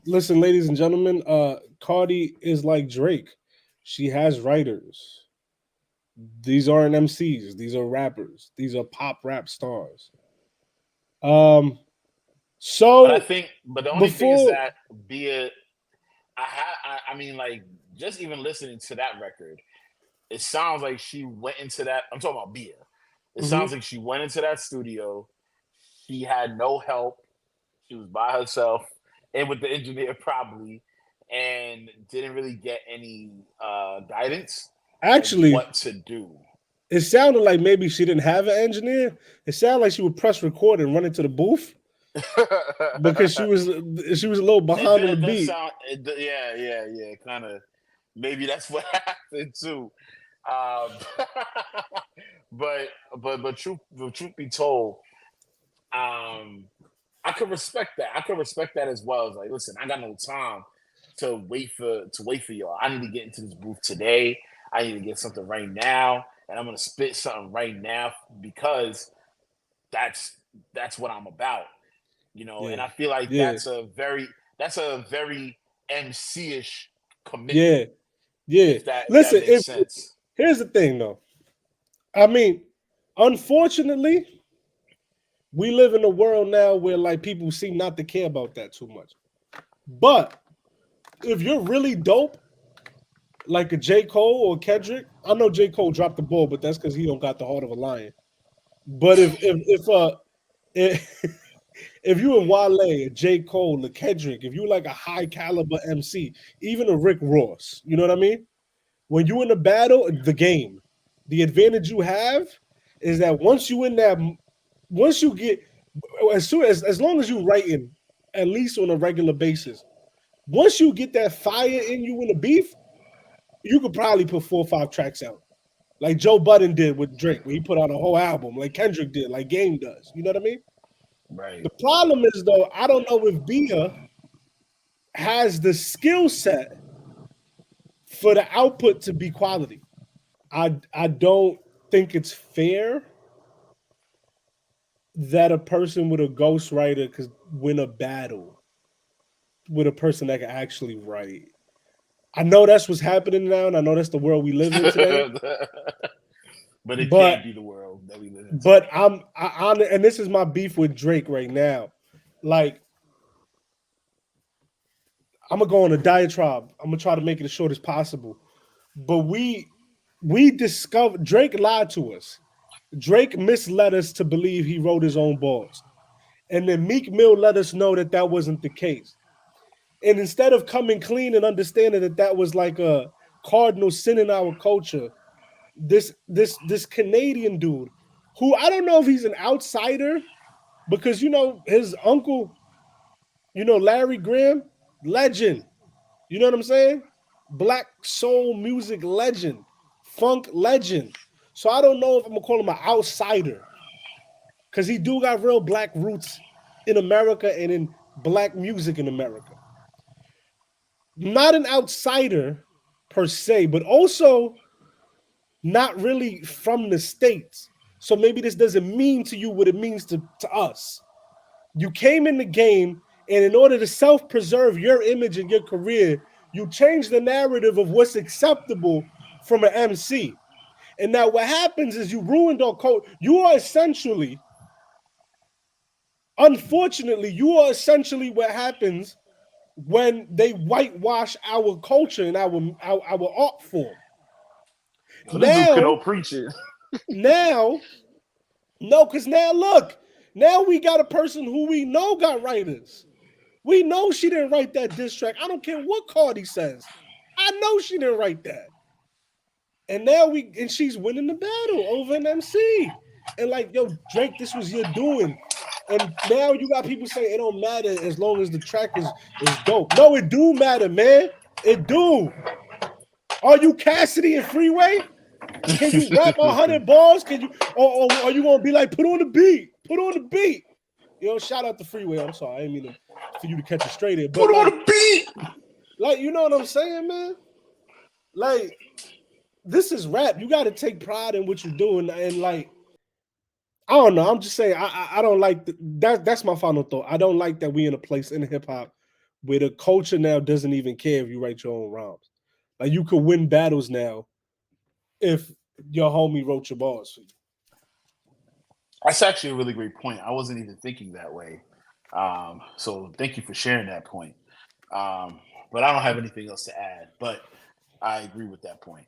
Listen, ladies and gentlemen, Cardi is like Drake. She has writers. These aren't MCs. These are rappers. These are pop rap stars. Um, But I so think, but the only thing is before, that be it, I mean, like just even listening to that record, it sounds like she went into that. I'm talking about Bia. It sounds mhm. like she went into that studio. She had no help. She was by herself and with the engineer probably, and didn't really get any guidance on Actually, what to do. it sounded like maybe she didn't have an engineer. It sounded like she would press record and run into the booth because she was a little behind on the It does beat. sound, yeah, yeah, yeah, kind of. Maybe that's what happened too. Um, but truth be told, um, I could respect that. I could respect that as well. It's like, listen, I got no time to wait for y'all. I need to get into this booth today. I need to get something right now, and I'm gonna spit something right now because that's that's what I'm about, you know. And Yeah, I feel like yeah, that's a very MC-ish yeah, commitment, yeah. if that Listen, makes if sense. here's the thing though. I mean, unfortunately, we live in a world now where like people seem not to care about that too much. But if you're really dope, like a J. Cole or Kendrick, I know J. Cole dropped the ball, but that's because he don't got the heart of a lion. But if if you and Wale, a J. Cole, a Kendrick, if you like a high caliber MC, even a Rick Ross, you know what I mean? When you in the battle, the game, the advantage you have is that once you get, as long as you writing, at least on a regular basis, once you get that fire in you in the beef, you could probably put 4 or 5 tracks out, like Joe Budden did with Drake, where he put out a whole album, like Kendrick did, like Game does. You know what I mean? Right. The problem is though, I don't know if Bia has the skill set for the output to be quality. I don't think it's fair that a person with a ghostwriter could win a battle with a person that can actually write. I know that's what's happening now, and I know that's the world we live in today. But it But can't be the world that we live in but today. and this is my beef with Drake right now. Like, I'm gonna go on a diatribe. I'm gonna try to make it as short as possible. But we discovered Drake lied to us. Drake misled us to believe he wrote his own bars. And then Meek Mill let us know that that wasn't the case. And instead of coming clean and understanding that that was like a cardinal sin in our culture, this Canadian dude, who I don't know if he's an outsider, because his uncle, Larry Graham, legend. You know what I'm saying? Black soul music legend, funk legend. So I don't know if I'm gonna call him an outsider, because he do got real black roots in America and in black music in America. Not an outsider per se, but also not really from the States. So maybe this doesn't mean to you what it means to us. You came in the game, and in order to self preserve your image and your career, you change the narrative of what's acceptable from an MC. And now what happens is you ruined our code. You are essentially, unfortunately, you are essentially what happens when they whitewash our culture and our art form. Well, this dude could Now, preach it. now, no, because now look, now we got a person who we know got writers. We know she didn't write that diss track. I don't care what Cardi says. I know she didn't write that. And now she's winning the battle over an MC. And like, yo, Drake, this was your doing. And now you got people saying it don't matter as long as the track is dope. No, it do matter, man. It do. Are you Cassidy and Freeway? Can you rap 100 bars? Can you, or are you gonna be like, put on the beat, put on the beat? Shout out to Freeway. I'm sorry, I didn't mean for you to catch it straight here, Put but on the beat. like, you know what I'm saying, man? Like, this is rap. You got to take pride in what you're doing, and like, I don't know. I'm just saying, I don't like that. That's my final thought. I don't like that we in a place in hip hop where the culture now doesn't even care if you write your own rhymes. Like you could win battles now if your homie wrote your bars for you. That's actually a really great point. I wasn't even thinking that way. So thank you for sharing that point. But I don't have anything else to add. But I agree with that point.